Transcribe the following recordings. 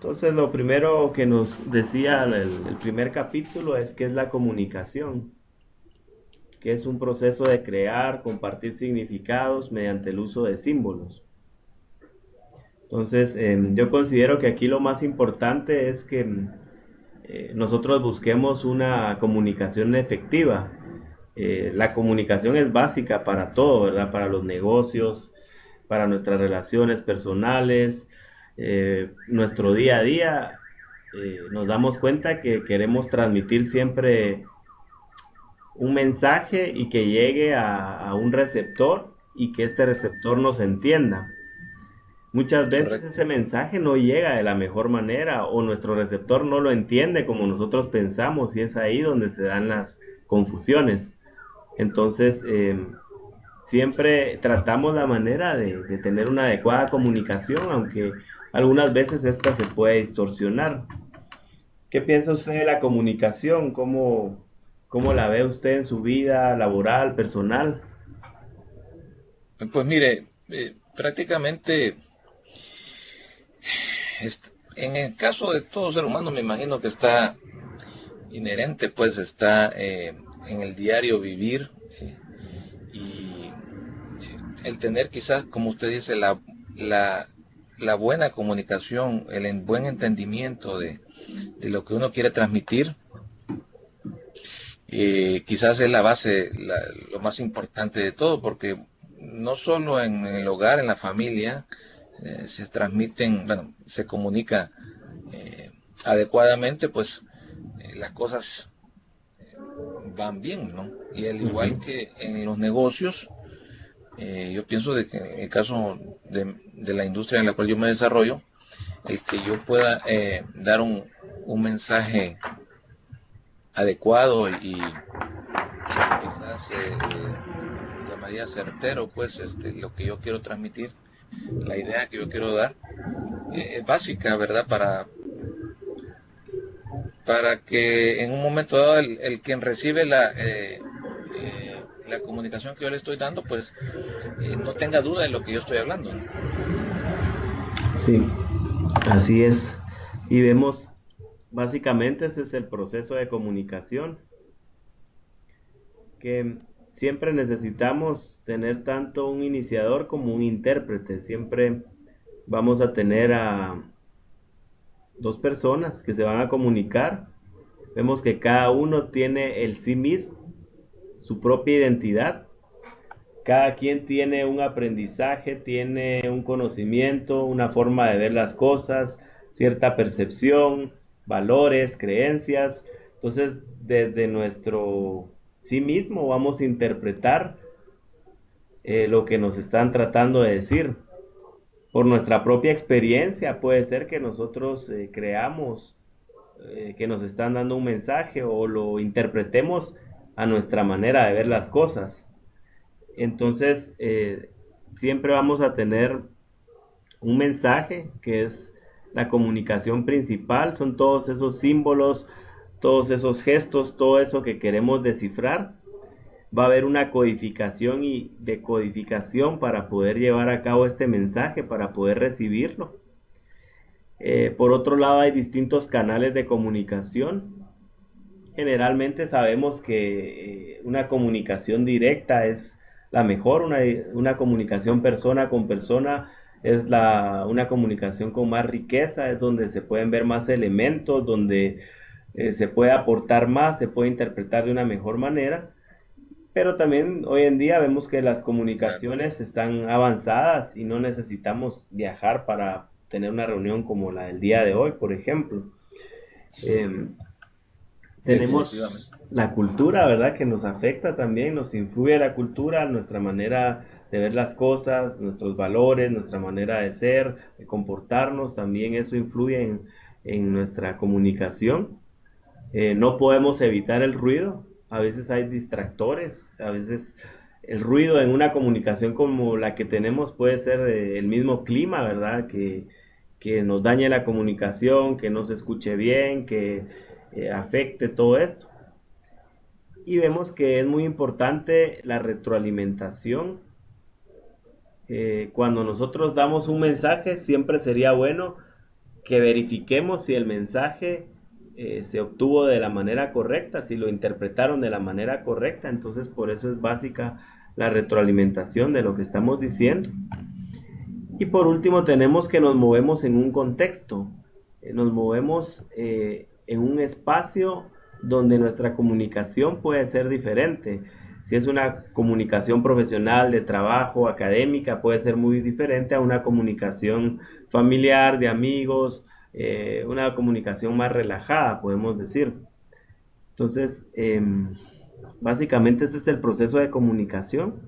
Entonces, lo primero que nos decía el primer capítulo es que es la comunicación, que es un proceso de crear, compartir significados mediante el uso de símbolos. Entonces, yo considero que aquí lo más importante es que nosotros busquemos una comunicación efectiva. La comunicación es básica para todo, ¿verdad? Para los negocios, para nuestras relaciones personales, nuestro día a día. Nos damos cuenta que queremos transmitir siempre un mensaje y que llegue a un receptor y que este receptor nos entienda. Muchas veces ese Correcto. mensaje no llega de la mejor manera o nuestro receptor no lo entiende como nosotros pensamos y es ahí donde se dan las confusiones. Entonces, siempre tratamos la manera de tener una adecuada comunicación, aunque algunas veces esta se puede distorsionar. ¿Qué piensa usted de la comunicación? ¿Cómo la ve usted en su vida laboral, personal? Pues mire, prácticamente en el caso de todo ser humano me imagino que está inherente, pues está en el diario vivir y el tener quizás, como usted dice, la, la buena comunicación, buen entendimiento de lo que uno quiere transmitir, quizás es la base, lo más importante de todo, porque no solo en el hogar, en la familia, se transmiten, bueno, se comunica eh, adecuadamente, pues las cosas van bien, ¿no? Y al igual Ujú. que en los negocios, yo pienso de que en el caso de la industria en la cual yo me desarrollo, el que yo pueda dar un mensaje adecuado y quizás llamaría certero, pues lo que yo quiero transmitir, la idea que yo quiero dar, es básica, ¿verdad? Para que en un momento dado el quien recibe la comunicación que yo le estoy dando, pues no tenga duda de lo que yo estoy hablando, ¿no? Sí, así es. Y vemos, básicamente ese es el proceso de comunicación, que siempre necesitamos tener tanto un iniciador como un intérprete. Siempre vamos a tener a dos personas que se van a comunicar. Vemos que cada uno tiene el sí mismo, su propia identidad. Cada quien tiene un aprendizaje, tiene un conocimiento, una forma de ver las cosas, cierta percepción, valores, creencias. Entonces, desde nuestro sí mismo vamos a interpretar lo que nos están tratando de decir. Por nuestra propia experiencia puede ser que nosotros creamos que nos están dando un mensaje o lo interpretemos a nuestra manera de ver las cosas. Entonces, siempre vamos a tener un mensaje que es la comunicación principal, son todos esos símbolos, todos esos gestos, todo eso que queremos descifrar. Va a haber una codificación y decodificación para poder llevar a cabo este mensaje, para poder recibirlo. Por otro lado, hay distintos canales de comunicación. Generalmente sabemos que una comunicación directa es la mejor, una comunicación persona con persona es una comunicación con más riqueza, es donde se pueden ver más elementos, donde se puede aportar más, se puede interpretar de una mejor manera, pero también hoy en día vemos que las Claro. comunicaciones están avanzadas y no necesitamos viajar para tener una reunión como la del día de hoy, por ejemplo. Sí, Em, definitivamente. Tenemos la cultura, ¿verdad? Que nos afecta también, nos influye la cultura, nuestra manera de ver las cosas, nuestros valores, nuestra manera de ser, de comportarnos, también eso influye en nuestra comunicación. No podemos evitar el ruido, a veces hay distractores, a veces el ruido en una comunicación como la que tenemos puede ser el mismo clima, ¿verdad? Que nos dañe la comunicación, que no se escuche bien, que afecte todo esto. Y vemos que es muy importante la retroalimentación. Cuando nosotros damos un mensaje, siempre sería bueno que verifiquemos si el mensaje se obtuvo de la manera correcta, si lo interpretaron de la manera correcta. Entonces por eso es básica la retroalimentación de lo que estamos diciendo. Y por último tenemos que nos movemos en un contexto, nos movemos en un espacio donde nuestra comunicación puede ser diferente. Si es una comunicación profesional, de trabajo, académica, puede ser muy diferente a una comunicación familiar, de amigos, una comunicación más relajada, podemos decir. Entonces, básicamente ese es el proceso de comunicación.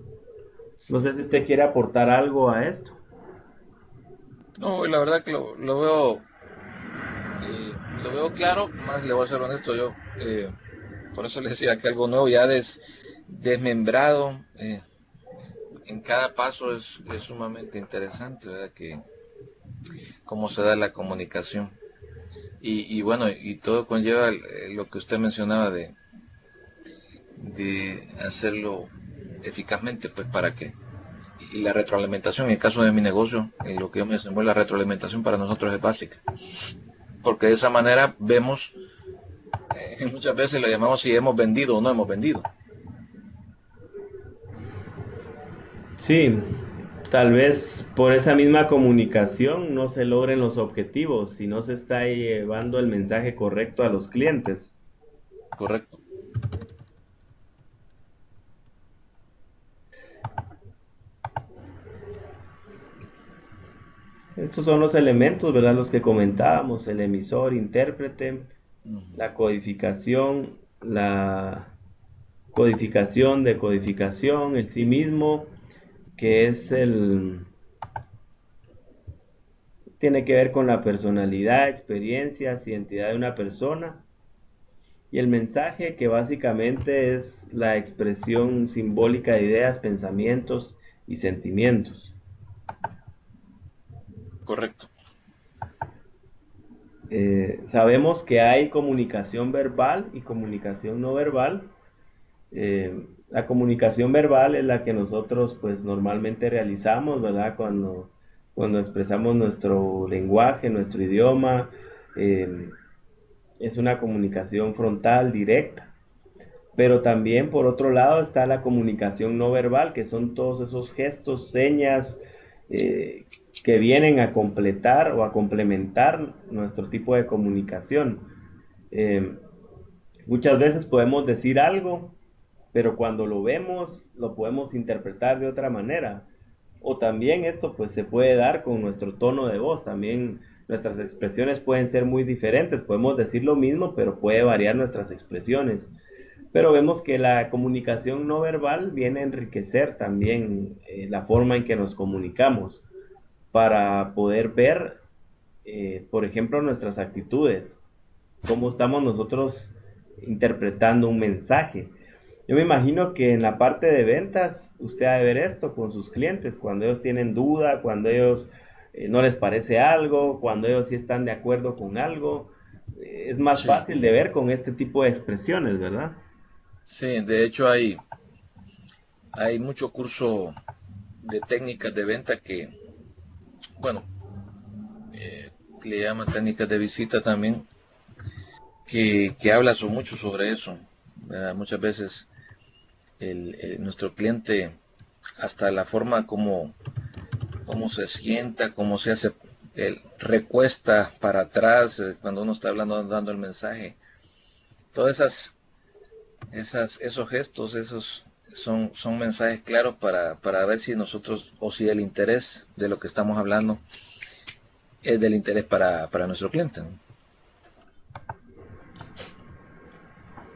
No sé si usted quiere aportar algo a esto. No, la verdad que lo veo claro, más le voy a ser honesto yo. Por eso les decía que algo nuevo ya desmembrado en cada paso es sumamente interesante, ¿verdad? Que cómo se da la comunicación. Y bueno, y todo conlleva lo que usted mencionaba de hacerlo eficazmente, pues para que, y la retroalimentación, en el caso de mi negocio, en lo que yo me desenvuelvo, la retroalimentación para nosotros es básica, porque de esa manera vemos, muchas veces lo llamamos si hemos vendido o no hemos vendido. Sí, tal vez por esa misma comunicación no se logren los objetivos si no se está llevando el mensaje correcto a los clientes. Correcto. Estos son los elementos, ¿verdad? Los que comentábamos, el emisor, intérprete, Ujú. la codificación, la codificación de codificación, el sí mismo, que es tiene que ver con la personalidad, experiencias, identidad de una persona. Y el mensaje, que básicamente es la expresión simbólica de ideas, pensamientos y sentimientos. Correcto. Sabemos que hay comunicación verbal y comunicación no verbal. La comunicación verbal es la que nosotros pues normalmente realizamos, ¿verdad? Cuando expresamos nuestro lenguaje, nuestro idioma. eh, es una comunicación frontal, directa. Pero también por otro lado está la comunicación no verbal, que son todos esos gestos, señas eh, que vienen a completar o a complementar nuestro tipo de comunicación. Eh, Muchas veces podemos decir algo, pero cuando lo vemos lo podemos interpretar de otra manera. O también esto pues se puede dar con nuestro tono de voz. También nuestras expresiones pueden ser muy diferentes. Podemos decir lo mismo, pero puede variar nuestras expresiones. Pero vemos que la comunicación no verbal viene a enriquecer también la forma en que nos comunicamos para poder ver, por ejemplo, nuestras actitudes, cómo estamos nosotros interpretando un mensaje. Yo me imagino que en la parte de ventas usted ha de ver esto con sus clientes, cuando ellos tienen duda, cuando ellos no les parece algo, cuando ellos sí están de acuerdo con algo. Es más Sí, fácil de ver con este tipo de expresiones, ¿verdad? sí, de hecho hay mucho curso de técnicas de venta que, bueno, le llaman técnicas de visita también, que habla mucho sobre eso, ¿verdad? Muchas veces nuestro cliente, hasta la forma como se sienta, cómo se hace, recuesta para atrás cuando uno está hablando, dando el mensaje, todas esos gestos, esos son mensajes claros para ver si nosotros o si el interés de lo que estamos hablando es del interés para nuestro cliente, ¿no?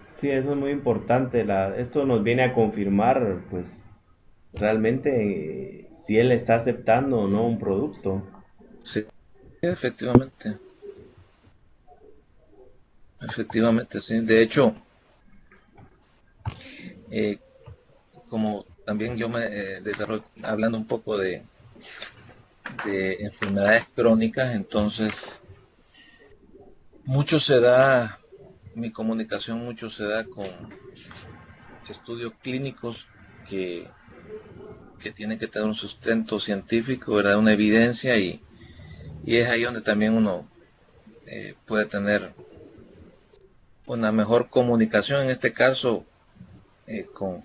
Sí, eso es muy importante. Esto nos viene a confirmar, pues, realmente si él está aceptando o no un producto. Sí, efectivamente, efectivamente, sí. De hecho, eh, como también yo me desarrollo hablando un poco de enfermedades crónicas, entonces mucho se da, mi comunicación mucho se da con estudios clínicos que, que tienen que tener un sustento científico, ¿verdad? Una evidencia y es ahí donde también uno puede tener una mejor comunicación, en este caso, con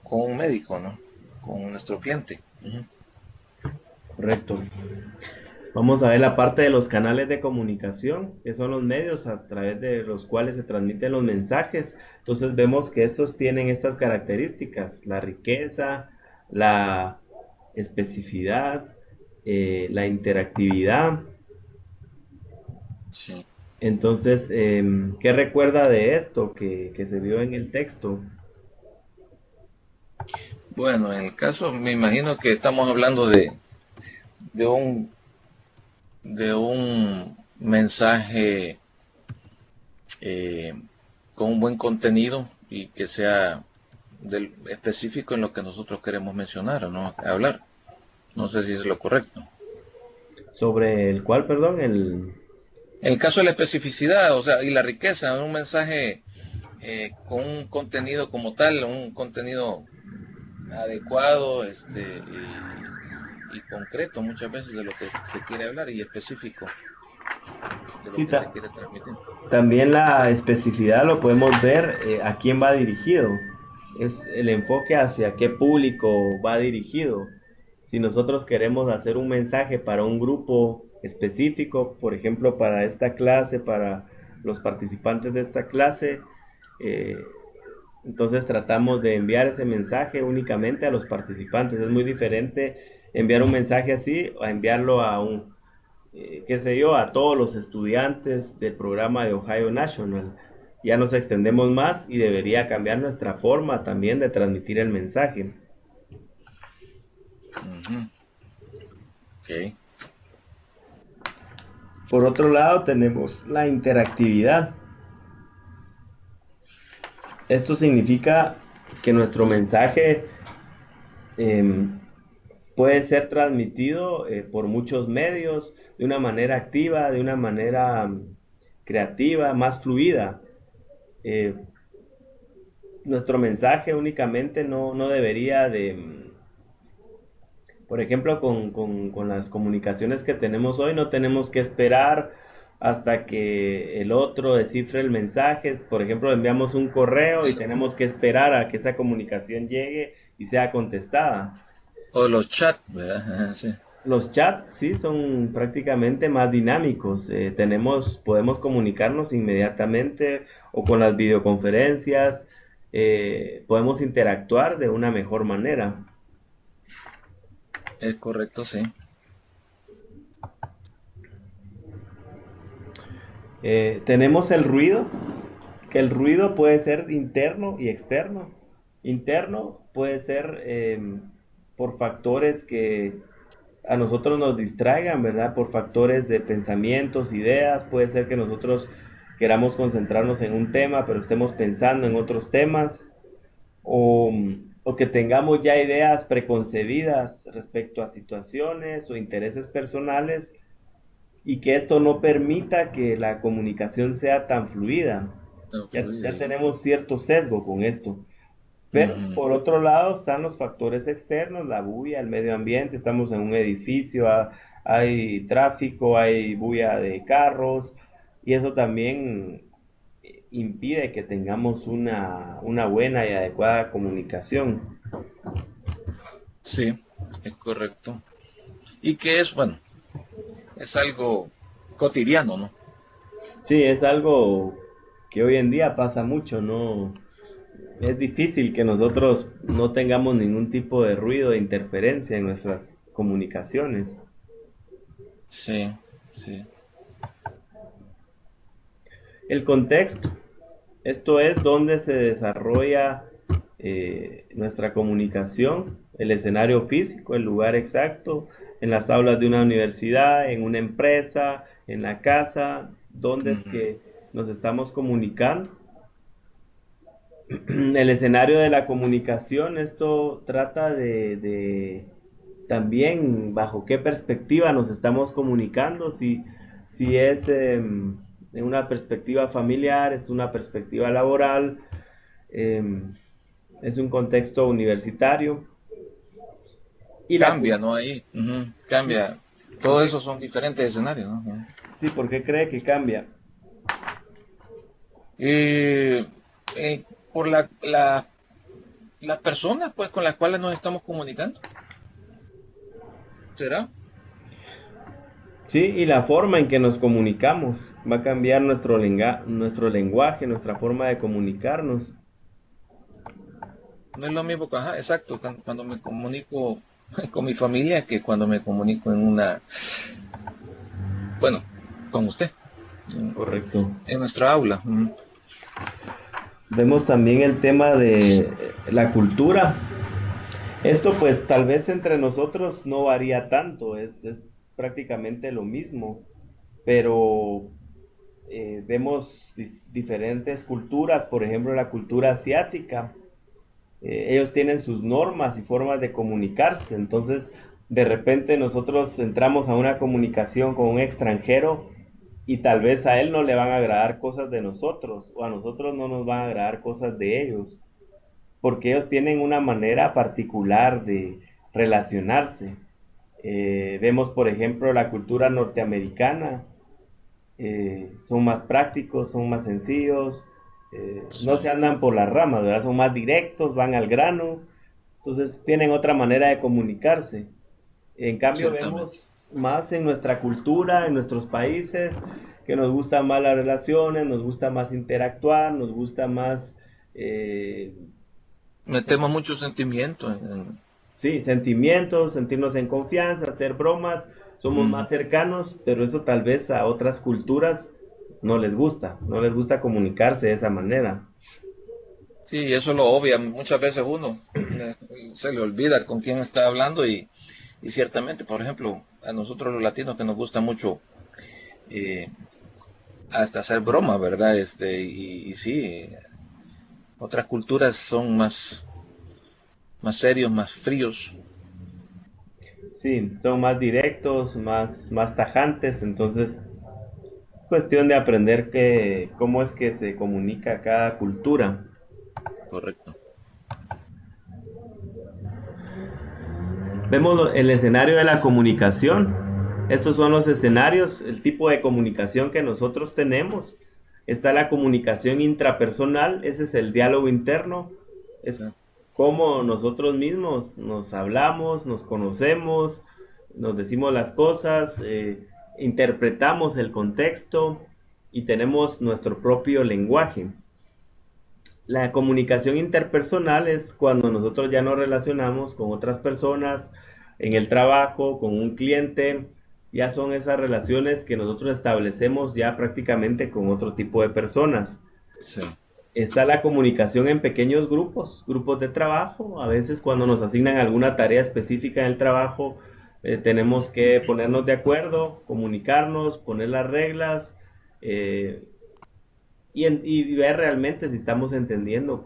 un médico, ¿no? Con nuestro cliente. Ujú. Correcto. Vamos a ver la parte de los canales de comunicación, que son los medios a través de los cuales se transmiten los mensajes. Entonces vemos que estos tienen estas características: la riqueza, la especificidad, la interactividad. Sí. Entonces, ¿qué recuerda de esto que se vio en el texto? Bueno, en el caso, me imagino que estamos hablando de un, de un mensaje eh, con un buen contenido y que sea específico en lo que nosotros queremos mencionar o no hablar. No sé si es lo correcto. Sobre el cual, perdón, En el caso de la especificidad, o sea, y la riqueza, un mensaje con un contenido como tal, un contenido adecuado, y concreto muchas veces de lo que se quiere hablar y específico de lo sí, que se quiere transmitir. también la especificidad lo podemos ver a quién va dirigido. Es el enfoque hacia qué público va dirigido. Si nosotros queremos hacer un mensaje para un grupo específico, por ejemplo, para esta clase, para los participantes de esta clase, eh, entonces tratamos de enviar ese mensaje únicamente a los participantes. Es muy diferente enviar un mensaje así a enviarlo a qué sé yo, a todos los estudiantes del programa de Ohio National. Ya nos extendemos más y debería cambiar nuestra forma también de transmitir el mensaje. Ujú. Ok. Por otro lado, tenemos la interactividad. Esto significa que nuestro mensaje eh, puede ser transmitido por muchos medios, de una manera activa, de una manera creativa, más fluida. Eh, Nuestro mensaje únicamente no debería de, por ejemplo, con las comunicaciones que tenemos hoy, no tenemos que esperar hasta que el otro descifre el mensaje. Por ejemplo, enviamos un correo y tenemos que esperar a que esa comunicación llegue y sea contestada. O los chats, ¿verdad? Sí. Los chats sí son prácticamente más dinámicos. Podemos comunicarnos inmediatamente, o con las videoconferencias podemos interactuar de una mejor manera. Es correcto, sí. Tenemos el ruido, que el ruido puede ser interno y externo. Interno puede ser por factores que a nosotros nos distraigan, ¿verdad? Por factores de pensamientos, ideas. Puede ser que nosotros queramos concentrarnos en un tema, pero estemos pensando en otros temas, o, o que tengamos ya ideas preconcebidas respecto a situaciones o intereses personales, y que esto no permita que la comunicación sea tan fluida. No, Ya fluido. tenemos cierto sesgo con esto. Pero Ujú. por otro lado están los factores externos, la bulla, el medio ambiente. Estamos en un edificio, hay tráfico, hay bulla de carros, y eso también impide que tengamos una buena y adecuada comunicación. Sí, es correcto. Y que es, bueno, es algo cotidiano, ¿no? Sí, es algo que hoy en día pasa mucho, ¿no? Es difícil que nosotros no tengamos ningún tipo de ruido, de interferencia en nuestras comunicaciones. Sí, sí. El contexto, esto es donde se desarrolla nuestra comunicación: el escenario físico, el lugar exacto, en las aulas de una universidad, en una empresa, en la casa, donde es Ujú. que nos estamos comunicando. El escenario de la comunicación, esto trata de también bajo qué perspectiva nos estamos comunicando, si es en una perspectiva familiar, es una perspectiva laboral, em, es un contexto universitario. Y la, Cambia, ¿no? Ahí. Ujú. sí, Cambia. Todo sí, eso son diferentes escenarios, ¿no? Ujú. Sí, ¿por qué cree que cambia? Eh, por las personas pues con las cuales nos estamos comunicando, ¿será? Sí, y la forma en que nos comunicamos va a cambiar nuestro lenguaje, nuestra forma de comunicarnos. No es lo mismo, ajá, exacto, cuando me comunico con mi familia que cuando me comunico bueno, con usted, Correcto. en nuestra aula. Vemos también el tema de la cultura. Esto pues tal vez entre nosotros no varía tanto, es prácticamente lo mismo, pero vemos diferentes culturas, por ejemplo la cultura asiática. Ellos tienen sus normas y formas de comunicarse, entonces de repente nosotros entramos a una comunicación con un extranjero y tal vez a él no le van a agradar cosas de nosotros o a nosotros no nos van a agradar cosas de ellos, porque ellos tienen una manera particular de relacionarse. Vemos, por ejemplo, la cultura norteamericana, son más prácticos, son más sencillos, no se Sí, andan por las ramas, ¿verdad? Son más directos, van al grano, entonces tienen otra manera de comunicarse. En cambio, ciertamente. vemos más en nuestra cultura, en nuestros países, que nos gustan más las relaciones, nos gusta más interactuar, nos gusta más eh, Metemos mucho sentimiento sí, sentimientos, sentirnos en confianza, hacer bromas, somos más Ujú. cercanos, pero eso tal vez a otras culturas no les gusta comunicarse de esa manera. Sí, eso lo obvia. Muchas veces uno se le olvida con quién está hablando y ciertamente, por ejemplo, a nosotros los latinos que nos gusta mucho eh, hasta hacer broma, ¿verdad? Y sí, otras culturas son más serios, más fríos. Sí, son más directos, más tajantes, entonces es cuestión de aprender cómo es que se comunica cada cultura. Correcto. Vemos el escenario de la comunicación. Estos son los escenarios, el tipo de comunicación que nosotros tenemos. Está la comunicación intrapersonal, ese es el diálogo interno, es Sí. cómo nosotros mismos nos hablamos, nos conocemos, nos decimos las cosas, interpretamos el contexto y tenemos nuestro propio lenguaje. La comunicación interpersonal es cuando nosotros ya nos relacionamos con otras personas en el trabajo, con un cliente, ya son esas relaciones que nosotros establecemos ya prácticamente con otro tipo de personas. Sí. Está la comunicación en pequeños grupos, grupos de trabajo. A veces cuando nos asignan alguna tarea específica en el trabajo, tenemos que ponernos de acuerdo, comunicarnos, poner las reglas, eh, y ver realmente si estamos entendiendo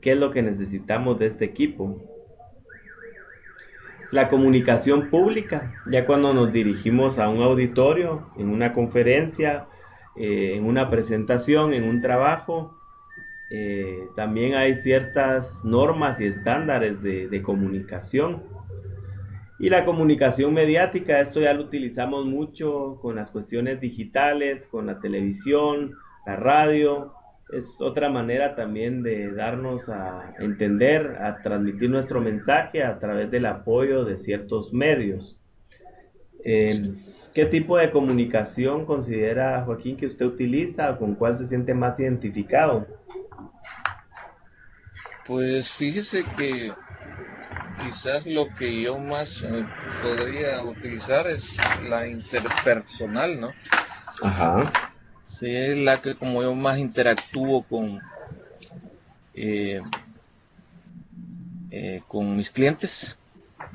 qué es lo que necesitamos de este equipo. La comunicación pública, ya cuando nos dirigimos a un auditorio, en una conferencia, en una presentación, en un trabajo, también hay ciertas normas y estándares de comunicación. Y la comunicación mediática, esto ya lo utilizamos mucho con las cuestiones digitales, con la televisión, la radio. Es otra manera también de darnos a entender, a transmitir nuestro mensaje a través del apoyo de ciertos medios. Sí. Eh, ¿Qué tipo de comunicación considera Joaquín que usted utiliza o con cuál se siente más identificado? Pues fíjese que quizás lo que yo más podría utilizar es la interpersonal, ¿no? Ajá. Sí, es la que como yo más interactúo eh, con mis clientes,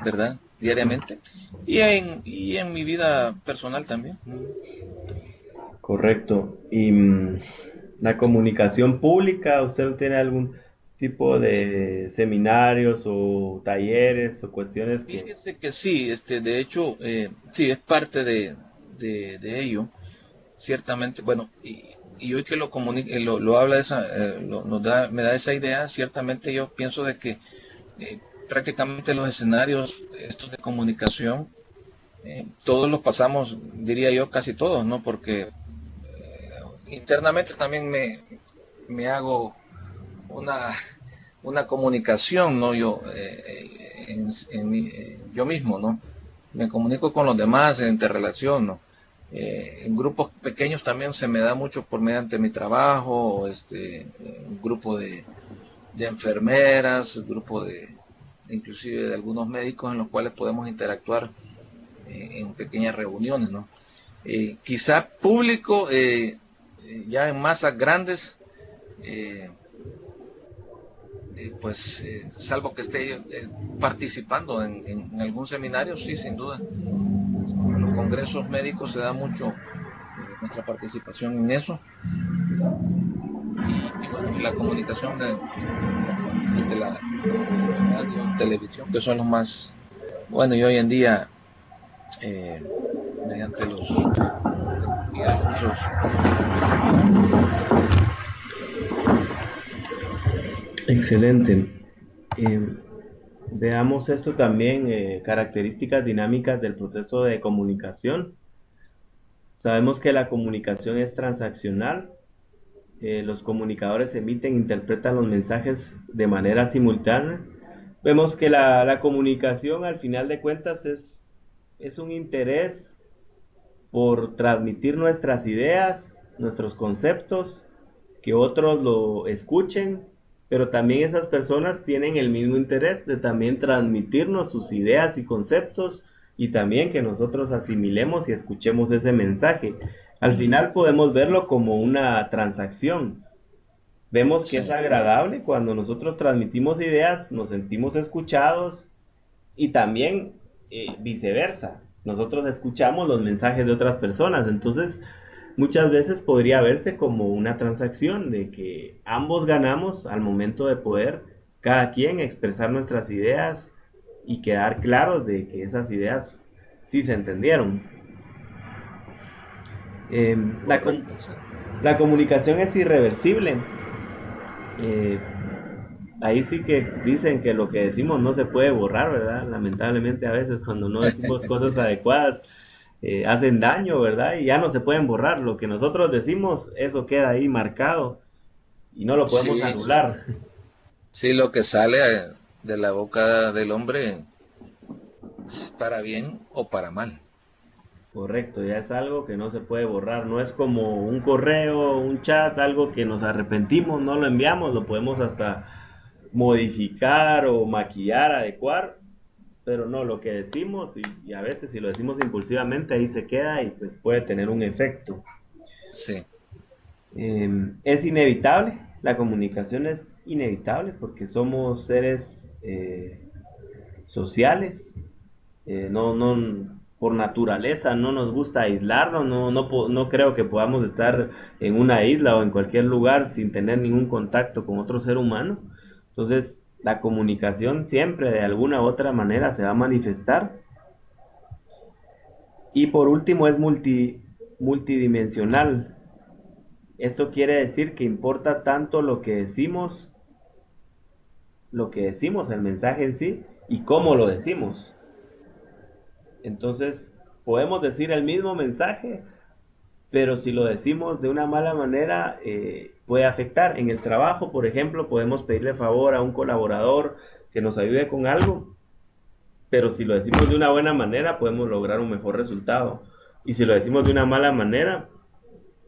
¿verdad? Diariamente. Y en mi vida personal también. Correcto. Y la comunicación pública, ¿usted tiene algún tipo de seminarios o talleres o cuestiones que... Fíjese que sí, de hecho, sí, es parte de ello, ciertamente. Bueno, y hoy que lo comunica, lo habla me da esa idea, ciertamente yo pienso de que prácticamente los escenarios estos de comunicación todos los pasamos, diría yo, casi todos, ¿no? Porque internamente también me hago una, una comunicación, ¿no? Yo mismo, ¿no? Me comunico con los demás, interrelaciono. En grupos pequeños también se me da mucho por mediante mi trabajo, un grupo de enfermeras, grupo inclusive de algunos médicos en los cuales podemos interactuar en pequeñas reuniones, ¿no? Quizá público, ya en masas grandes, eh, salvo que esté participando en algún seminario, sí, sin duda. En los congresos médicos se da mucho nuestra participación en eso. Y bueno, y la comunicación de la radio, televisión, que son los más, bueno, y hoy en día, eh, mediante los usos. Excelente. Eh, Veamos esto también, características dinámicas del proceso de comunicación. Sabemos que la comunicación es transaccional. Los comunicadores emiten e interpretan los mensajes de manera simultánea. Vemos que la comunicación, al final de cuentas, es un interés por transmitir nuestras ideas, nuestros conceptos, que otros lo escuchen, pero también esas personas tienen el mismo interés de también transmitirnos sus ideas y conceptos, y también que nosotros asimilemos y escuchemos ese mensaje. Al final podemos verlo como una transacción. Vemos que es Sí, agradable cuando nosotros transmitimos ideas, nos sentimos escuchados, y también viceversa. Nosotros escuchamos los mensajes de otras personas, entonces muchas veces podría verse como una transacción de que ambos ganamos al momento de poder cada quien expresar nuestras ideas y quedar claros de que esas ideas sí se entendieron. Eh, la, com- correcto, sí. la comunicación es irreversible. Eh, Ahí sí que dicen que lo que decimos no se puede borrar, ¿verdad? Lamentablemente a veces cuando no decimos cosas adecuadas hacen daño, ¿verdad? Y ya no se pueden borrar. Lo que nosotros decimos, eso queda ahí marcado y no lo podemos Sí, sí. anular. Sí, lo que sale de la boca del hombre, para bien o para mal. Correcto, ya es algo que no se puede borrar. No es como un correo, un chat, algo que nos arrepentimos, no lo enviamos, lo podemos hasta modificar o maquillar, adecuar, pero no, lo que decimos y a veces si lo decimos impulsivamente ahí se queda y pues puede tener un efecto. Sí, Es inevitable, la comunicación es inevitable porque somos seres sociales, por naturaleza no nos gusta aislarnos, no creo que podamos estar en una isla o en cualquier lugar sin tener ningún contacto con otro ser humano. Entonces, la comunicación siempre de alguna u otra manera se va a manifestar. Y por último es multidimensional. Esto quiere decir que importa tanto lo que decimos, el mensaje en sí, y cómo lo sí, decimos. Entonces, podemos decir el mismo mensaje, pero si lo decimos de una mala manera, puede afectar. En el trabajo, por ejemplo, podemos pedirle favor a un colaborador que nos ayude con algo, pero si lo decimos de una buena manera, podemos lograr un mejor resultado. Y si lo decimos de una mala manera,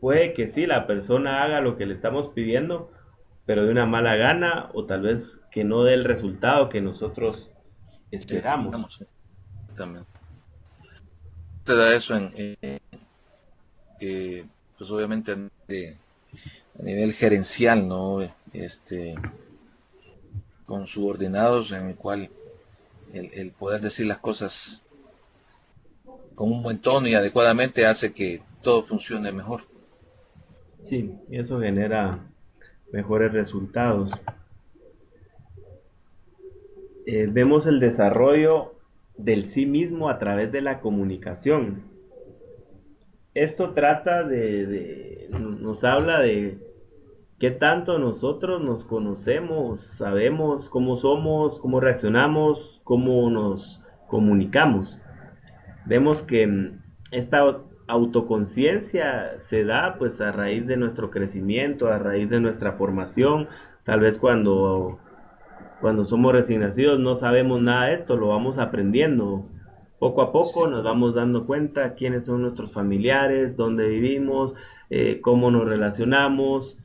puede que sí, la persona haga lo que le estamos pidiendo, pero de una mala gana o tal vez que no dé el resultado que nosotros esperamos. esperamos, sí, también. Te da eso pues obviamente a nivel gerencial, ¿no? Con subordinados en el cual el poder decir las cosas con un buen tono y adecuadamente hace que todo funcione mejor. Sí, eso genera mejores resultados. Vemos el desarrollo del sí mismo a través de la comunicación. Esto trata nos habla de qué tanto nosotros nos conocemos, sabemos cómo somos, cómo reaccionamos, cómo nos comunicamos. vemos que esta autoconciencia se da pues a raíz de nuestro crecimiento, a raíz de nuestra formación, tal vez cuando somos recién nacidos no sabemos nada de esto, lo vamos aprendiendo. Poco a poco Sí, nos vamos dando cuenta quiénes son nuestros familiares, dónde vivimos, cómo nos relacionamos.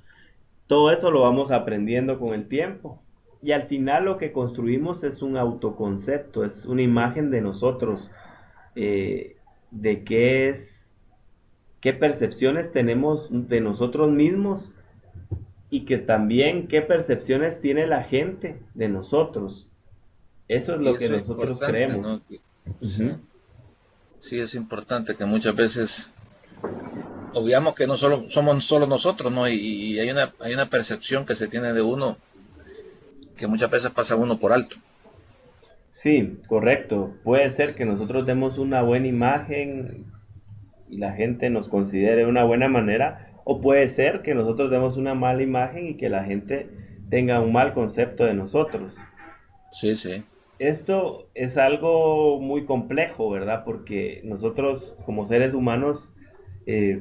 Todo eso lo vamos aprendiendo con el tiempo. Y al final lo que construimos es un autoconcepto, es una imagen de nosotros, eh, de qué percepciones tenemos de nosotros mismos y que también qué percepciones tiene la gente de nosotros. Eso es y lo que eso es nosotros importante, ¿no? creemos. Sí, Ujú. sí es importante que muchas veces obviamos que no solo somos solo nosotros, ¿no? Y hay una percepción que se tiene de uno que muchas veces pasa uno por alto. Sí, correcto. Puede ser que nosotros demos una buena imagen y la gente nos considere de una buena manera, o puede ser que nosotros demos una mala imagen y que la gente tenga un mal concepto de nosotros. Sí, sí, Esto es algo muy complejo, ¿verdad? Porque nosotros como seres humanos eh,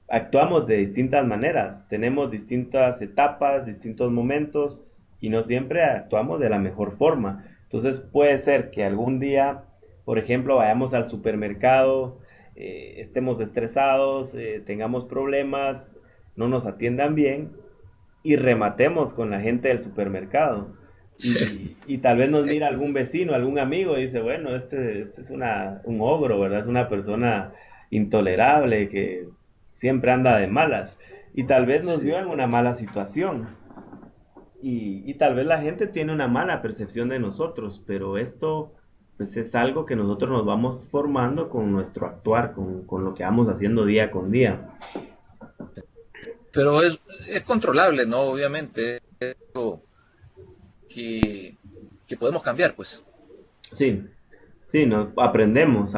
actuamos de distintas maneras, tenemos distintas etapas, distintos momentos y no siempre actuamos de la mejor forma. Entonces puede ser que algún día, por ejemplo, vayamos al supermercado, estemos estresados, tengamos problemas, no nos atiendan bien y rematemos con la gente del supermercado. Y tal vez nos mira algún vecino, algún amigo y dice, bueno, este es un ogro, ¿verdad? Es una persona intolerable que siempre anda de malas. Y tal vez nos vio sí. en una mala situación. Y tal vez la gente tiene una mala percepción de nosotros, pero esto pues es algo que nosotros nos vamos formando con nuestro actuar, con lo que vamos haciendo día con día. Pero es controlable, ¿no? Obviamente, es algo que, que podemos cambiar, pues. Sí, sí, aprendemos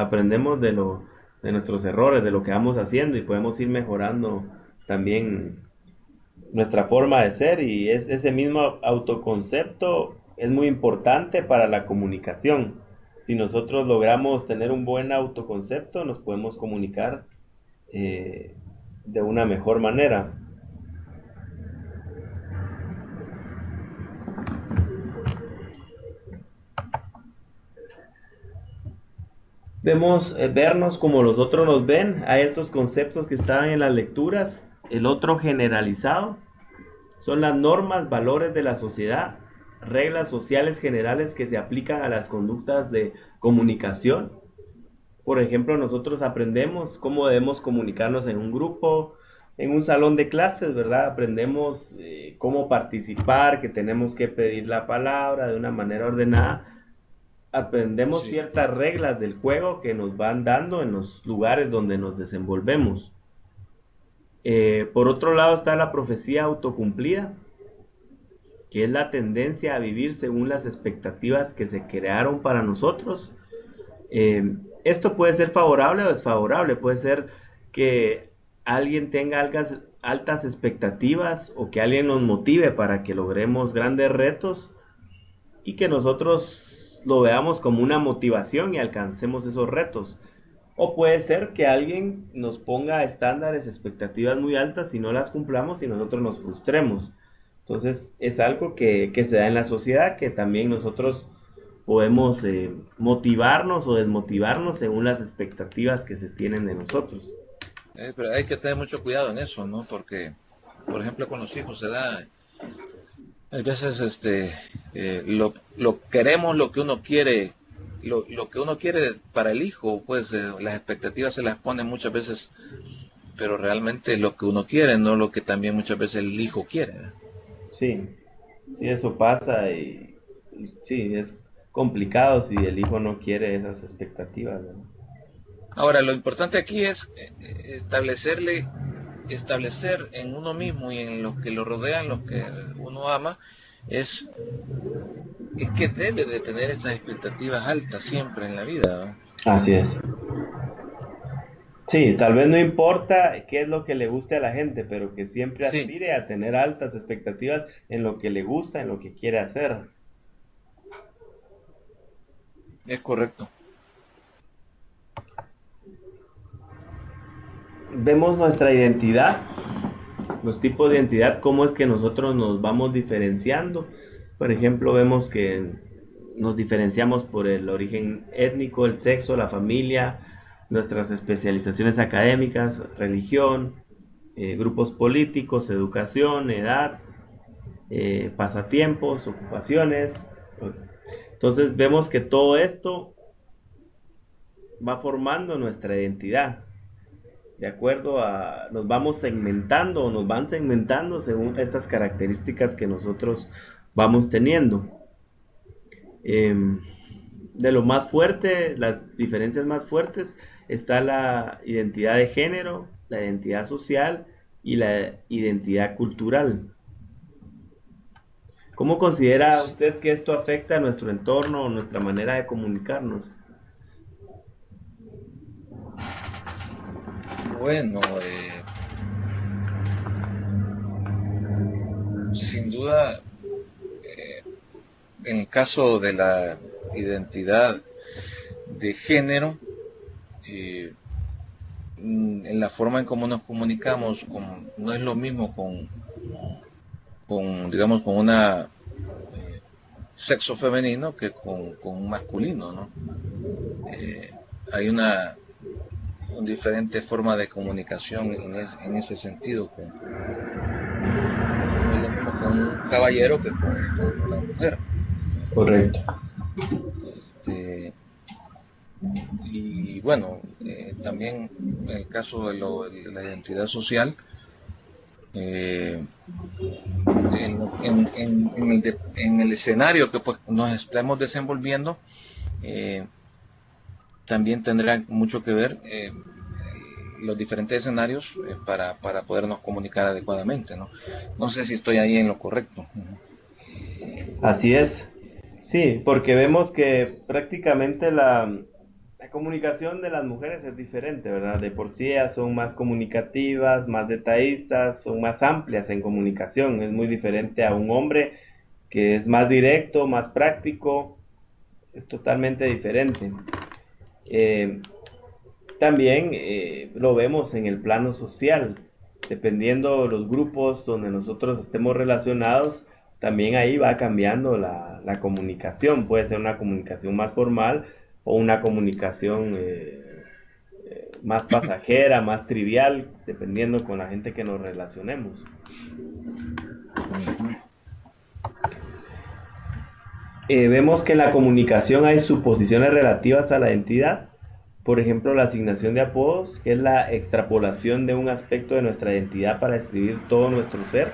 de nuestros errores, de lo que vamos haciendo y podemos ir mejorando también nuestra forma de ser y ese mismo autoconcepto es muy importante para la comunicación. Si nosotros logramos tener un buen autoconcepto, nos podemos comunicar eh, de una mejor manera. Debemos vernos como los otros nos ven, a estos conceptos que estaban en las lecturas, el otro generalizado. Son las normas, valores de la sociedad, reglas sociales generales que se aplican a las conductas de comunicación. Por ejemplo, nosotros aprendemos cómo debemos comunicarnos en un grupo, en un salón de clases, ¿verdad? Aprendemos cómo participar, que tenemos que pedir la palabra de una manera ordenada. Aprendemos Sí. ciertas reglas del juego que nos van dando en los lugares donde nos desenvolvemos. Por otro lado está la profecía autocumplida, que es la tendencia a vivir según las expectativas que se crearon para nosotros. Esto puede ser favorable o desfavorable, puede ser que alguien tenga altas expectativas o que alguien nos motive para que logremos grandes retos y que nosotros lo veamos como una motivación y alcancemos esos retos. O puede ser que alguien nos ponga estándares, expectativas muy altas y no las cumplamos y nosotros nos frustremos. Entonces es algo que se da en la sociedad, que también nosotros podemos motivarnos o desmotivarnos según las expectativas que se tienen de nosotros. Pero hay que tener mucho cuidado en eso, ¿no? Porque, por ejemplo, con los hijos se da, hay veces, lo queremos lo que uno quiere, lo que uno quiere para el hijo, pues las expectativas se las ponen muchas veces, pero realmente es lo que uno quiere, no lo que también muchas veces el hijo quiere. Sí, sí, eso pasa y sí, es complicado si el hijo no quiere esas expectativas, ¿no? Ahora, lo importante aquí es establecer en uno mismo y en los que lo rodean, los que uno ama, es, es que debe de tener esas expectativas altas siempre en la vida, ¿no? Así es. Sí, tal vez no importa qué es lo que le guste a la gente, pero que siempre Sí, aspire a tener altas expectativas en lo que le gusta, en lo que quiere hacer. es correcto. vemos nuestra identidad, los tipos de identidad, cómo es que nosotros nos vamos diferenciando. Por ejemplo, vemos que nos diferenciamos por el origen étnico, el sexo, la familia, nuestras especializaciones académicas, religión, grupos políticos, educación, edad, pasatiempos, ocupaciones. Entonces vemos que todo esto va formando nuestra identidad. De acuerdo a, nos vamos segmentando o nos van segmentando según estas características que nosotros vamos teniendo. De lo más fuerte, las diferencias más fuertes, está la identidad de género, la identidad social y la identidad cultural. ¿Cómo considera usted que esto afecta a nuestro entorno o nuestra manera de comunicarnos? Bueno, sin duda, en el caso de la identidad de género, eh, en la forma en cómo nos comunicamos, no es lo mismo digamos, con una sexo femenino que con un masculino, ¿no? Hay una diferente forma de comunicación en ese sentido. No es lo mismo con un caballero que con una mujer. Correcto. Y bueno, también en el caso de la identidad social, en el escenario que pues, nos estamos desenvolviendo, también tendrá mucho que ver los diferentes escenarios para podernos comunicar adecuadamente, ¿no? No sé si estoy ahí en lo correcto. Así es. Sí, porque vemos que prácticamente la comunicación de las mujeres es diferente, ¿verdad? De por sí ellas son más comunicativas, más detallistas, son más amplias en comunicación. Es muy diferente a un hombre que es más directo, más práctico, es totalmente diferente. Eh, También lo vemos en el plano social, dependiendo de los grupos donde nosotros estemos relacionados, también ahí va cambiando la comunicación. Puede ser una comunicación más formal o una comunicación más pasajera, más trivial, dependiendo con la gente que nos relacionemos. Vemos que en la comunicación hay suposiciones relativas a la identidad. Por ejemplo, la asignación de apodos, que es la extrapolación de un aspecto de nuestra identidad para describir todo nuestro ser.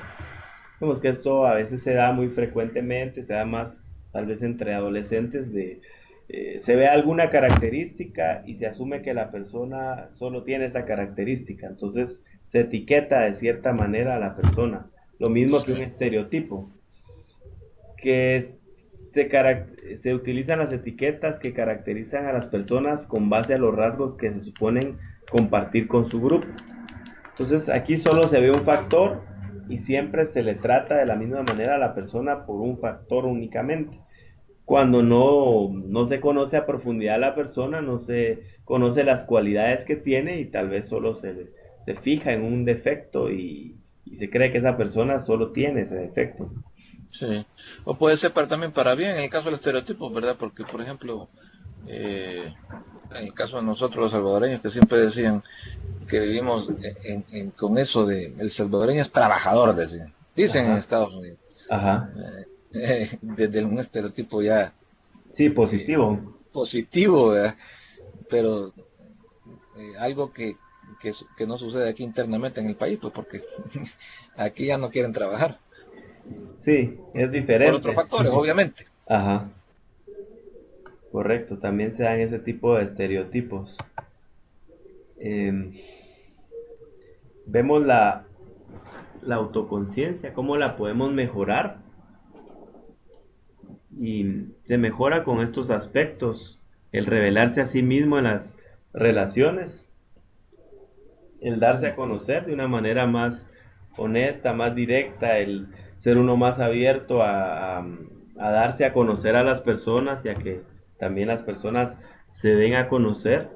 Vemos que esto a veces se da muy frecuentemente, se da más tal vez entre adolescentes, se ve alguna característica y se asume que la persona solo tiene esa característica, entonces se etiqueta de cierta manera a la persona, lo mismo que un Sí. estereotipo, que se utilizan las etiquetas que caracterizan a las personas con base a los rasgos que se suponen compartir con su grupo. Entonces aquí solo se ve un factor y siempre se le trata de la misma manera a la persona por un factor únicamente. Cuando no se conoce a profundidad a la persona, no se conoce las cualidades que tiene y tal vez solo se fija en un defecto y se cree que esa persona solo tiene ese defecto. Sí. O puede ser también para bien en el caso del estereotipo, ¿verdad? Porque, por ejemplo, eh, en el caso de nosotros los salvadoreños que siempre decían que vivimos con eso de el salvadoreño es trabajador, decían. Dicen en Ajá, Estados Unidos. ajá. Desde un estereotipo ya Sí, eh, positivo. positivo, ¿verdad? Pero algo que no sucede aquí internamente en el país, pues porque aquí ya no quieren trabajar. Sí, es Por otros diferente. factores, obviamente. Ajá, correcto. También se dan ese tipo de estereotipos. Em, Vemos la autoconciencia, cómo la podemos mejorar y se mejora con estos aspectos, el revelarse a sí mismo en las relaciones, el darse a conocer de una manera más honesta, más directa, el ser uno más abierto a darse a conocer a las personas y a que también las personas se den a conocer.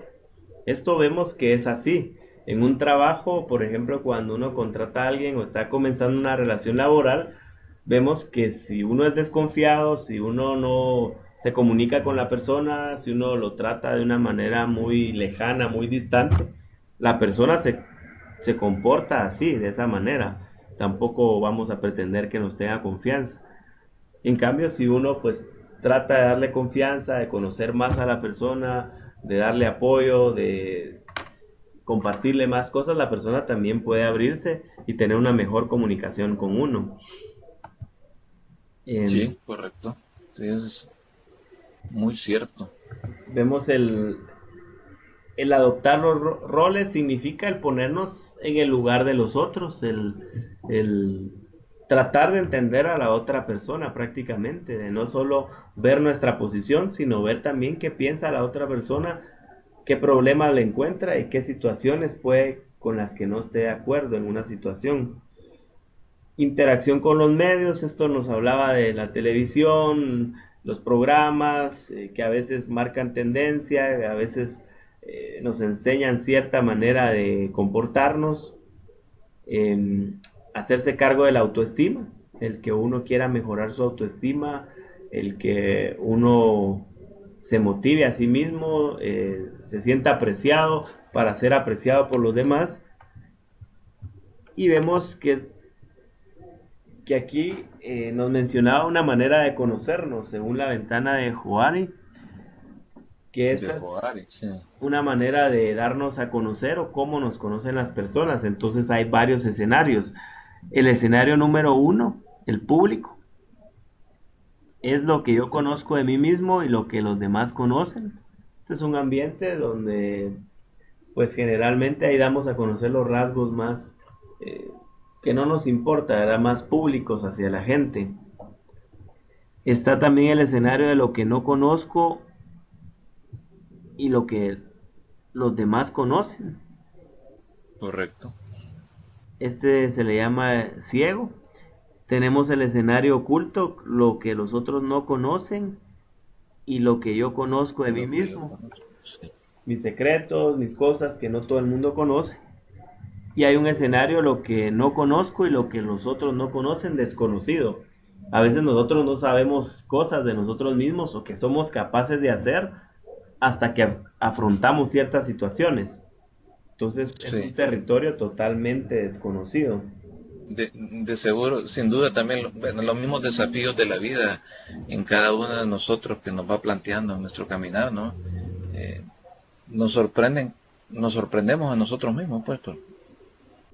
Esto vemos que es así. En un trabajo, por ejemplo, cuando uno contrata a alguien o está comenzando una relación laboral, vemos que si uno es desconfiado, si uno no se comunica con la persona, si uno lo trata de una manera muy lejana, muy distante, la persona se comporta así, de esa manera. Tampoco vamos a pretender que nos tenga confianza. En cambio, si uno pues trata de darle confianza, de conocer más a la persona, de darle apoyo, de compartirle más cosas, la persona también puede abrirse y tener una mejor comunicación con uno. Sí, Em, correcto. Sí, eso es muy cierto. Vemos el adoptar los roles significa el ponernos en el lugar de los otros, el tratar de entender a la otra persona prácticamente, de no solo ver nuestra posición, sino ver también qué piensa la otra persona, qué problemas le encuentra y qué situaciones puede con las que no esté de acuerdo en una situación. Interacción con los medios, esto nos hablaba de la televisión, los programas que a veces marcan tendencia, a veces nos enseñan cierta manera de comportarnos, eh, hacerse cargo de la autoestima, el que uno quiera mejorar su autoestima, el que uno se motive a sí mismo, se sienta apreciado para ser apreciado por los demás. Y vemos que aquí nos mencionaba una manera de conocernos según la ventana de Joari, que De esta es jugar, sí. una manera de darnos a conocer o cómo nos conocen las personas. Entonces hay varios escenarios. El escenario número uno, el público, es lo que yo conozco de mí mismo y lo que los demás conocen. Este es un ambiente donde pues generalmente ahí damos a conocer los rasgos más eh, que no nos importa, ¿verdad? Más públicos hacia la gente. Está también el escenario de lo que no conozco y lo que los demás conocen. Correcto. Este se le llama ciego. Tenemos el escenario oculto, lo que los otros no conocen y lo que yo conozco de Es mí lo que yo mismo. conozco. Sí. Mis secretos, mis cosas que no todo el mundo conoce. Y hay un escenario, lo que no conozco y lo que los otros no conocen, desconocido. A veces nosotros no sabemos cosas de nosotros mismos o que somos capaces de hacer hasta que afrontamos ciertas situaciones. Entonces es un Sí. territorio totalmente desconocido. De seguro, sin duda también, bueno, los mismos desafíos de la vida en cada uno de nosotros que nos va planteando en nuestro caminar, ¿no? Eh, nos sorprenden, nos sorprendemos a nosotros mismos, pues, por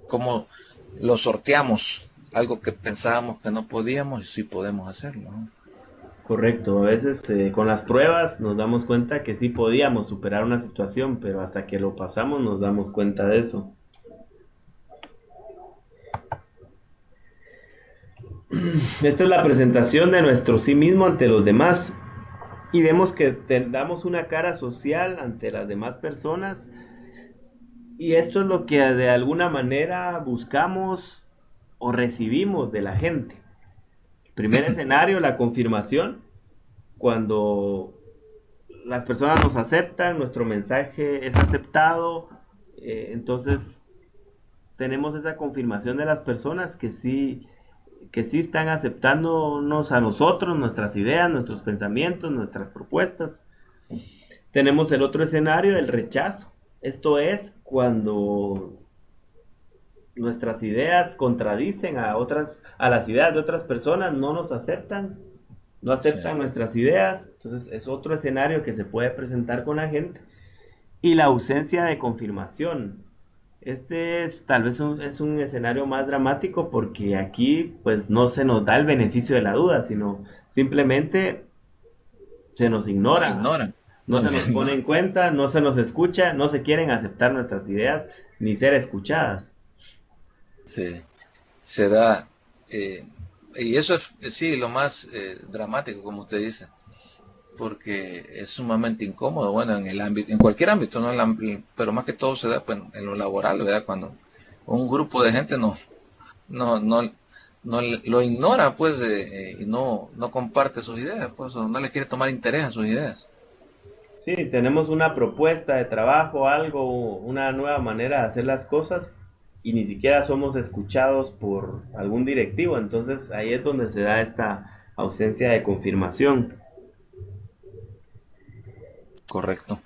cómo lo sorteamos, algo que pensábamos que no podíamos y sí podemos hacerlo, ¿no? Correcto, a veces con las pruebas nos damos cuenta que sí podíamos superar una situación, pero hasta que lo pasamos nos damos cuenta de eso. Esta es la presentación de nuestro sí mismo ante los demás y vemos que damos una cara social ante las demás personas y esto es lo que de alguna manera buscamos o recibimos de la gente. Primer escenario, la confirmación, cuando las personas nos aceptan, nuestro mensaje es aceptado, entonces tenemos esa confirmación de las personas que sí están aceptándonos a nosotros, nuestras ideas, nuestros pensamientos, nuestras propuestas. Tenemos el otro escenario, el rechazo. Esto es cuando nuestras ideas contradicen a las ideas de otras personas, no nos aceptan, no Sí. aceptan nuestras ideas, entonces es otro escenario que se puede presentar con la gente. Y la ausencia de confirmación. Este es tal vez es un escenario más dramático porque aquí pues no se nos da el beneficio de la duda, sino simplemente se nos Nos ignora, ignoran, no nos se nos pone en ignoran. cuenta, no se nos escucha, no se quieren aceptar nuestras ideas ni ser escuchadas. Sí. Se da, eh, y eso es, sí, lo más dramático, como usted dice, porque es sumamente incómodo, bueno, en el ámbito, en cualquier ámbito, ¿no? Pero más que todo se da pues, en lo laboral, ¿verdad? Cuando un grupo de gente no, no, lo ignora, pues, y no comparte sus ideas, pues, o no le quiere tomar interés a sus ideas. Sí, tenemos una propuesta de trabajo, algo, una nueva manera de hacer las cosas y ni siquiera somos escuchados por algún directivo, entonces ahí es donde se da esta ausencia de confirmación. Correcto.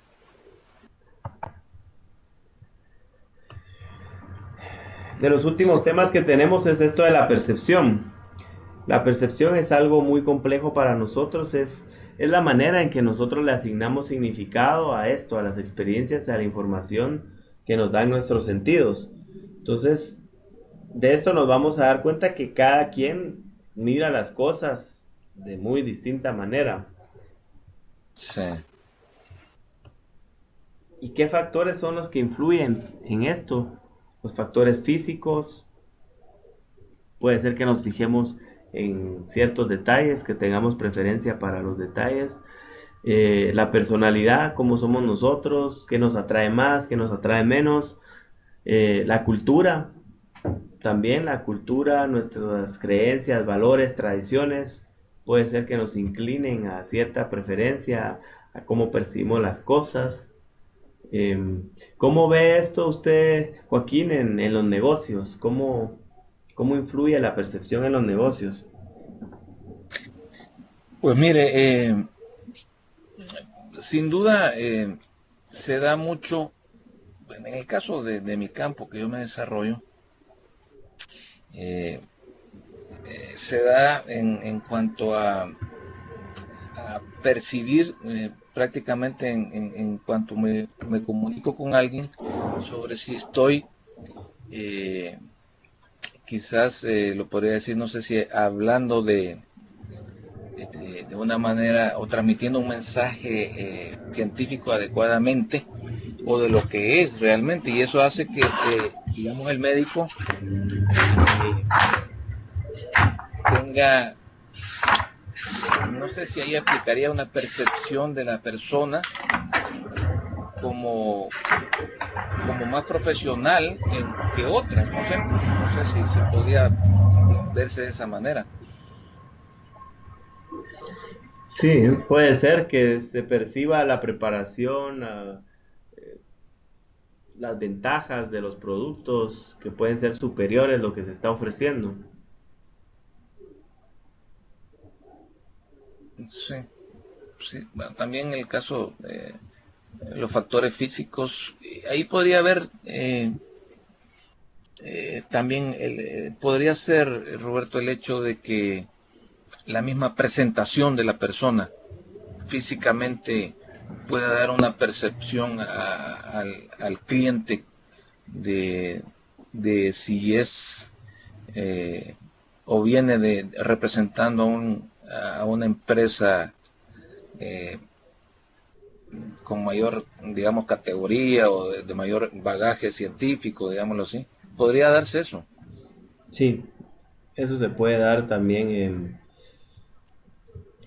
De los Sí, últimos temas que tenemos es esto de la percepción. La percepción es algo muy complejo para nosotros, es la manera en que nosotros le asignamos significado a esto, a las experiencias, a la información que nos dan nuestros sentidos. Entonces, de esto nos vamos a dar cuenta que cada quien mira las cosas de muy distinta manera. sí. ¿Y qué factores son los que influyen en esto? Los factores físicos, puede ser que nos fijemos en ciertos detalles, que tengamos preferencia para los detalles, la personalidad, cómo somos nosotros, qué nos atrae más, qué nos atrae menos, la cultura, también la cultura, nuestras creencias, valores, tradiciones, puede ser que nos inclinen a cierta preferencia, a cómo percibimos las cosas. ¿Cómo ve esto usted, Joaquín, en los negocios? ¿Cómo influye la percepción en los negocios? Pues mire, sin duda se da mucho, bueno, en el caso de mi campo que yo me desarrollo, eh, se da en cuanto a percibir prácticamente en cuanto me comunico con alguien sobre si estoy, eh, quizás lo podría decir, no sé si hablando de una manera o transmitiendo un mensaje científico adecuadamente o de lo que es realmente. Y eso hace que, digamos, el médico eh, tenga, no sé si ahí aplicaría una percepción de la persona como, como más profesional que otras, no sé, no sé si podría verse de esa manera. Sí, puede ser que se perciba la preparación, las ventajas de los productos que pueden ser superiores a lo que se está ofreciendo. Sí, sí. Bueno, también en el caso de los factores físicos, ahí podría haber también podría ser, Roberto, el hecho de que la misma presentación de la persona físicamente pueda dar una percepción al cliente de, de si es eh, o viene de representando a una empresa eh, con mayor, digamos, categoría o de mayor bagaje científico, digámoslo así. Podría darse eso. Sí, eso se puede dar también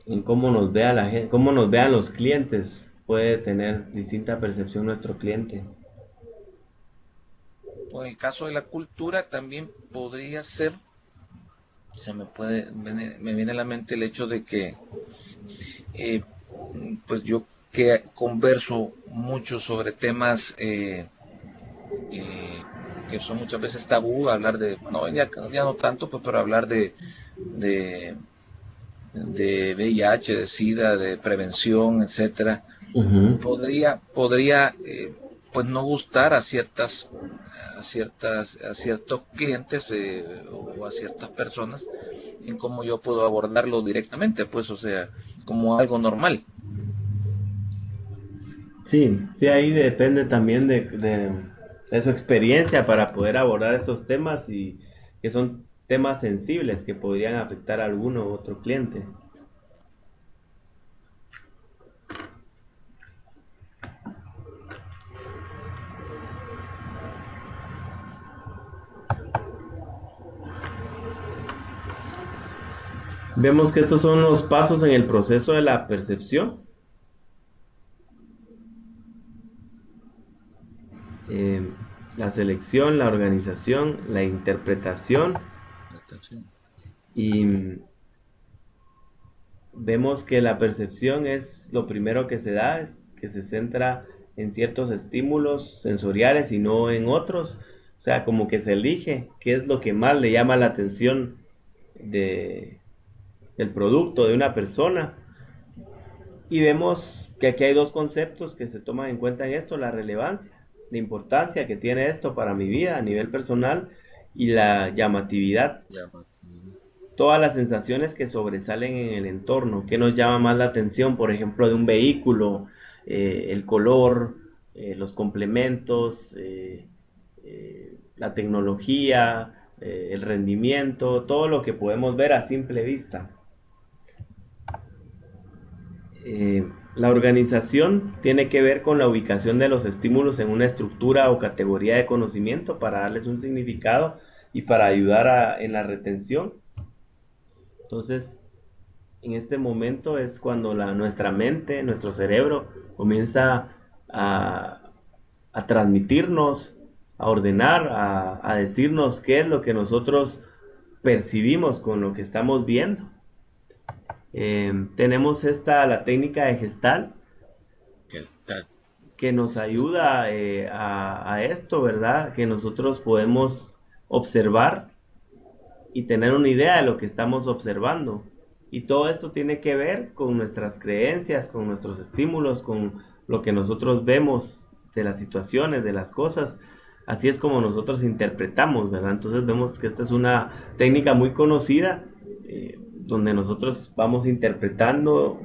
en cómo nos vea la gente, cómo nos vean los clientes. Puede tener distinta percepción nuestro cliente. O en el caso de la cultura también podría ser, me viene a la mente el hecho de que eh, pues yo que converso mucho sobre temas eh, que son muchas veces tabú, hablar de, bueno, ya no tanto, pues, pero hablar de, de VIH, de SIDA, de prevención, etcétera, Ujú. podría pues no gustar a ciertos clientes o a ciertas personas en cómo yo puedo abordarlo directamente, pues, o sea, como algo normal. Sí, sí, ahí depende también de su experiencia para poder abordar estos temas y que son temas sensibles que podrían afectar a alguno u otro cliente. Vemos que estos son los pasos en el proceso de la percepción. eh, la selección, la organización, la interpretación y vemos que la percepción es lo primero que se da, es que se centra en ciertos estímulos sensoriales y no en otros. O sea, como que se elige qué es lo que más le llama la atención de, del producto de una persona. Y vemos que aquí hay dos conceptos que se toman en cuenta en esto: la relevancia, la importancia que tiene esto para mi vida a nivel personal, y la llamatividad, Ya, todas las sensaciones que sobresalen en el entorno, que nos llama más la atención, por ejemplo, de un vehículo, el color, los complementos, la tecnología, el rendimiento, todo lo que podemos ver a simple vista. La organización tiene que ver con la ubicación de los estímulos en una estructura o categoría de conocimiento para darles un significado y para ayudar en la retención. Entonces, en este momento es cuando nuestra mente, nuestro cerebro comienza a, a transmitirnos, a ordenar, a decirnos qué es lo que nosotros percibimos con lo que estamos viendo. Tenemos la técnica de Gestalt, que está. que nos ayuda a esto, ¿verdad? Que nosotros podemos observar y tener una idea de lo que estamos observando. Y todo esto tiene que ver con nuestras creencias, con nuestros estímulos, con lo que nosotros vemos de las situaciones, de las cosas. Así es como nosotros interpretamos, ¿verdad? Entonces vemos que esta es una técnica muy conocida, donde nosotros vamos interpretando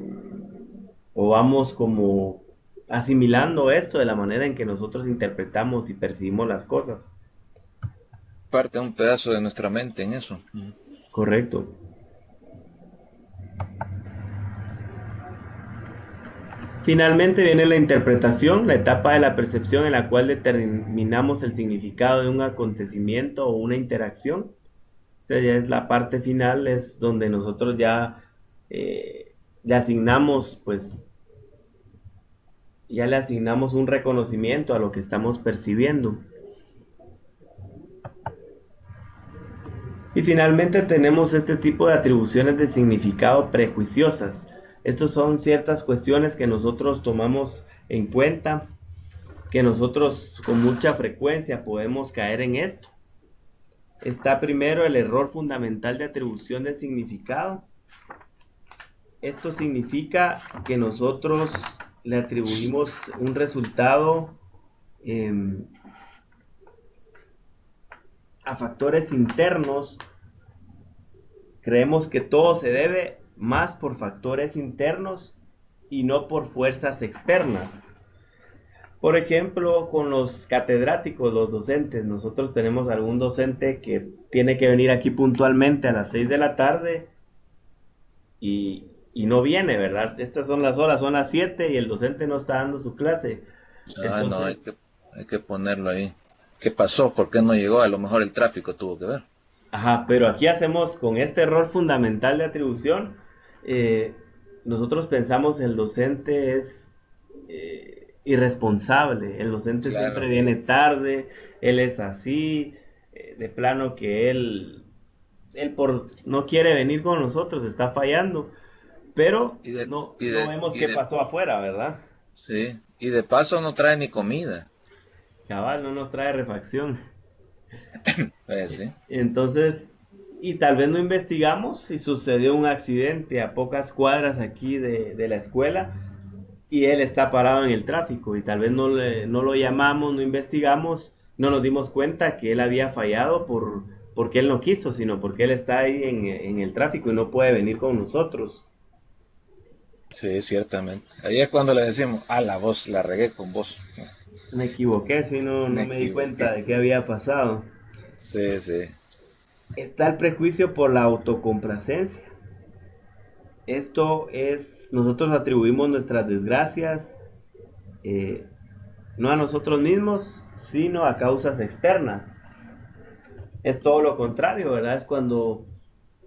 o vamos como asimilando esto de la manera en que nosotros interpretamos y percibimos las cosas. Parte un pedazo de nuestra mente en eso. Correcto. Finalmente viene la interpretación, la etapa de la percepción en la cual determinamos el significado de un acontecimiento o una interacción. O sea, ya es la parte final, es donde nosotros ya le asignamos, pues, ya le asignamos un reconocimiento a lo que estamos percibiendo. Y finalmente tenemos este tipo de atribuciones de significado prejuiciosas. Estos son ciertas cuestiones que nosotros tomamos en cuenta, que nosotros con mucha frecuencia podemos caer en esto. Está primero el error fundamental de atribución del significado. Esto significa que nosotros le atribuimos un resultado eh, a factores internos. Creemos que todo se debe más por factores internos y no por fuerzas externas. Por ejemplo, con los catedráticos, los docentes, nosotros tenemos algún docente que tiene que venir aquí puntualmente a las 6 de la tarde y no viene, ¿verdad? Estas son las horas, son las 7 y el docente no está dando su clase. Ah, no, Entonces, hay que ponerlo ahí. ¿Qué pasó? ¿Por qué no llegó? A lo mejor el tráfico tuvo que ver. ajá, pero aquí hacemos con este error fundamental de atribución, eh, nosotros pensamos el docente es irresponsable, el docente siempre Claro. viene tarde, él es así, de plano que él por no quiere venir con nosotros, está fallando, pero Y de, y no de, vemos y qué de, pasó afuera, ¿verdad? sí. Y de paso no trae ni comida. Cabal, no nos trae refacción. Sí. Entonces, y tal vez no investigamos si sucedió un accidente a pocas cuadras aquí de la escuela y él está parado en el tráfico y tal vez no lo llamamos, no investigamos, no nos dimos cuenta que él había fallado porque él no quiso, sino porque él está ahí en el tráfico y no puede venir con nosotros. Sí, ciertamente. Ahí es cuando le decimos, a la voz, la regué con vos. Me equivoqué, si Me no me di equivoqué. cuenta de qué había pasado. Sí, sí. Está el prejuicio por la autocomplacencia. Esto es, nosotros atribuimos nuestras desgracias eh, no a nosotros mismos, sino a causas externas. Es todo lo contrario, ¿verdad? Es cuando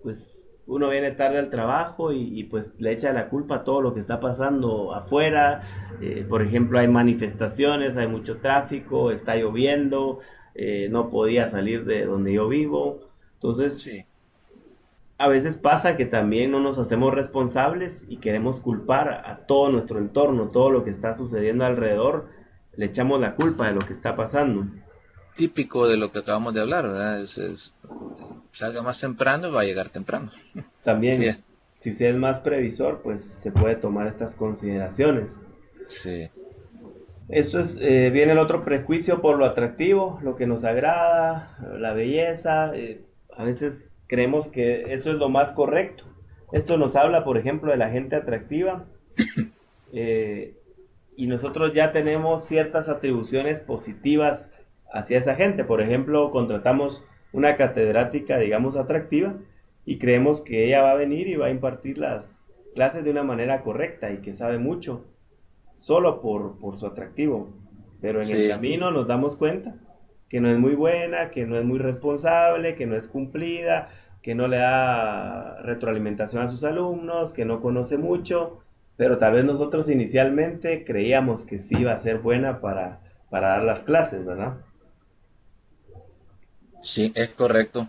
pues uno viene tarde al trabajo pues le echa la culpa a todo lo que está pasando afuera. Por ejemplo, hay manifestaciones, hay mucho tráfico, está lloviendo, no podía salir de donde yo vivo. Entonces, Sí. a veces pasa que también no nos hacemos responsables y queremos culpar a todo nuestro entorno, todo lo que está sucediendo alrededor, le echamos la culpa de lo que está pasando. Típico de lo que acabamos de hablar, ¿verdad? Salga más temprano y va a llegar temprano. Sí, También, si se es más previsor, pues se puede tomar estas consideraciones. sí, Esto es, viene el otro prejuicio por lo atractivo, lo que nos agrada, la belleza. A veces creemos que eso es lo más correcto. Esto nos habla, por ejemplo, de la gente atractiva, eh, y nosotros ya tenemos ciertas atribuciones positivas hacia esa gente. Por ejemplo, contratamos una catedrática, digamos, atractiva y creemos que ella va a venir y va a impartir las clases de una manera correcta y que sabe mucho solo por su atractivo. Pero en el sí, camino nos damos cuenta que no es muy buena, que no es muy responsable, que no es cumplida, que no le da retroalimentación a sus alumnos, que no conoce mucho, pero tal vez nosotros inicialmente creíamos que sí iba a ser buena para dar las clases, ¿verdad? sí, es correcto.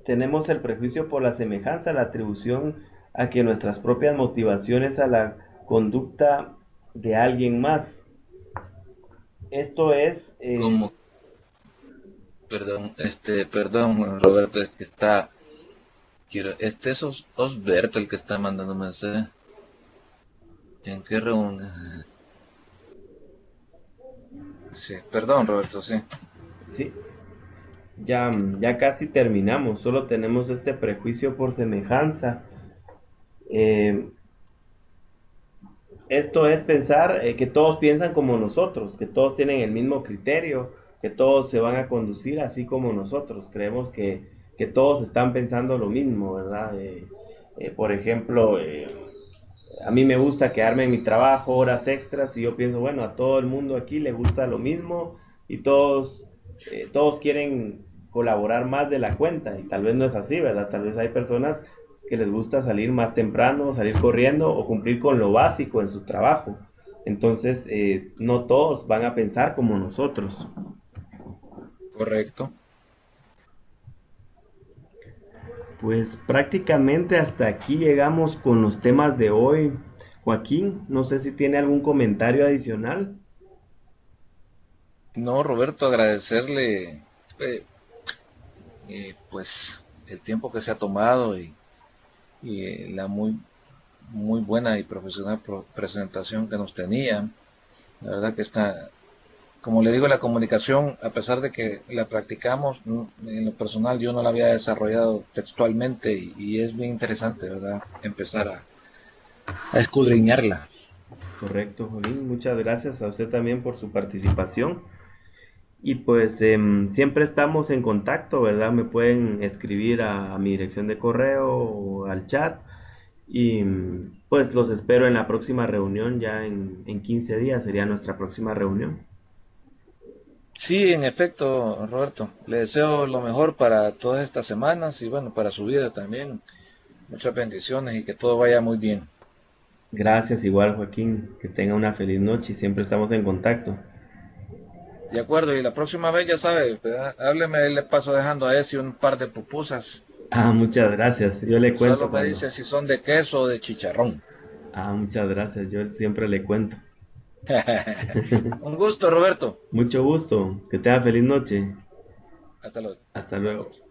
Tenemos el prejuicio por la semejanza, la atribución a que nuestras propias motivaciones a la conducta de alguien más. Esto es, Como, perdón, perdón, Roberto, es que es Osberto el que está mandando mensaje. ¿En qué reúne? Sí, perdón, Roberto, sí. sí, ya casi terminamos, solo tenemos este prejuicio por semejanza. Eh, Esto es pensar que todos piensan como nosotros, que todos tienen el mismo criterio, que todos se van a conducir así como nosotros. Creemos que todos están pensando lo mismo, ¿verdad? Por ejemplo, a mí me gusta quedarme en mi trabajo, horas extras, y yo pienso, bueno, a todo el mundo aquí le gusta lo mismo y todos quieren colaborar más de la cuenta, y tal vez no es así, ¿verdad? Tal vez hay personas que les gusta salir más temprano, salir corriendo o cumplir con lo básico en su trabajo. Entonces, no todos van a pensar como nosotros. Correcto. Pues prácticamente hasta aquí llegamos con los temas de hoy. Joaquín, no sé si tiene algún comentario adicional. No, Roberto, agradecerle eh, pues el tiempo que se ha tomado y la muy buena y profesional presentación que nos tenía. La verdad que está, como le digo, la comunicación, a pesar de que la practicamos, en lo personal yo no la había desarrollado textualmente y es bien interesante, ¿verdad? Empezar a escudriñarla. Correcto, Jolín. Muchas gracias a usted también por su participación. Y pues siempre estamos en contacto, ¿verdad? Me pueden escribir a mi dirección de correo o al chat. Y pues los espero en la próxima reunión, ya en 15 días sería nuestra próxima reunión. Sí, en efecto, Roberto, le deseo lo mejor para todas estas semanas y bueno, para su vida también. Muchas bendiciones y que todo vaya muy bien. Gracias igual, Joaquín. Que tenga una feliz noche y siempre estamos en contacto. De acuerdo, y la próxima vez ya sabe, ¿verdad? Hábleme y le paso dejando a ese un par de pupusas. Muchas gracias. Yo le Solo cuento me cuando. dice si son de queso o de chicharrón. Muchas gracias. Yo siempre le cuento. Un gusto, Roberto. Mucho gusto. Que tenga feliz noche. Hasta luego. Hasta Buenas luego. noches.